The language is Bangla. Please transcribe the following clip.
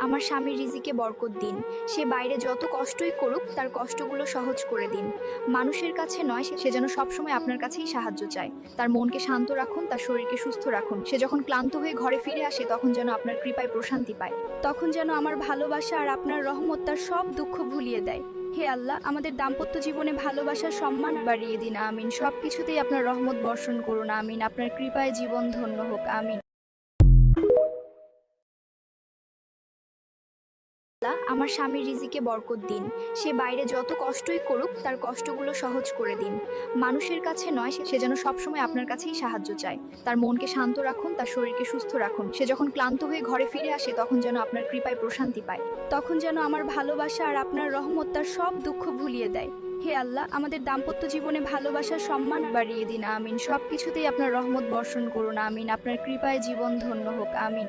আমার স্বামীর রিজিকে বরকত দিন। সে বাইরে যত কষ্টই করুক তার কষ্টগুলো সহজ করে দিন। মানুষের কাছে নয়, সে যেন সবসময় আপনার কাছেই সাহায্য চায়। তার মনকে শান্ত রাখুন, তার শরীরকে সুস্থ রাখুন। সে যখন ক্লান্ত হয়ে ঘরে ফিরে আসে তখন যেন আপনার কৃপায় প্রশান্তি পায়। তখন যেন আমার ভালোবাসা আর আপনার রহমত তার সব দুঃখ ভুলিয়ে দেয়। হে আল্লাহ, আমাদের দাম্পত্য জীবনে ভালোবাসার সম্মান বাড়িয়ে দিন। আমিন। সবকিছুতেই আপনার রহমত বর্ষণ করুন। আমিন। আপনার কৃপায় জীবন ধন্য হোক। আমিন। আমার স্বামীর রিজিকে বরকত দিন। সে বাইরে যত কষ্টই করুক তার কষ্টগুলো সহজ করে দিন। মানুষের কাছে নয়, সে যেন সবসময় আপনার কাছেই সাহায্য চায়। তার মনকে শান্ত রাখুন, তার শরীরকে সুস্থ রাখুন। সে যখন ক্লান্ত হয়ে ঘরে ফিরে আসে তখন যেন আপনার কৃপায় প্রশান্তি পায়। তখন যেন আমার ভালোবাসা আর আপনার রহমত তার সব দুঃখ ভুলিয়ে দেয়। হে আল্লাহ, আমাদের দাম্পত্য জীবনে ভালোবাসার সম্মান বাড়িয়ে দিন। আমিন। সবকিছুতেই আপনার রহমত বর্ষণ করুন। আমিন। আপনার কৃপায় জীবন ধন্য হোক। আমিন।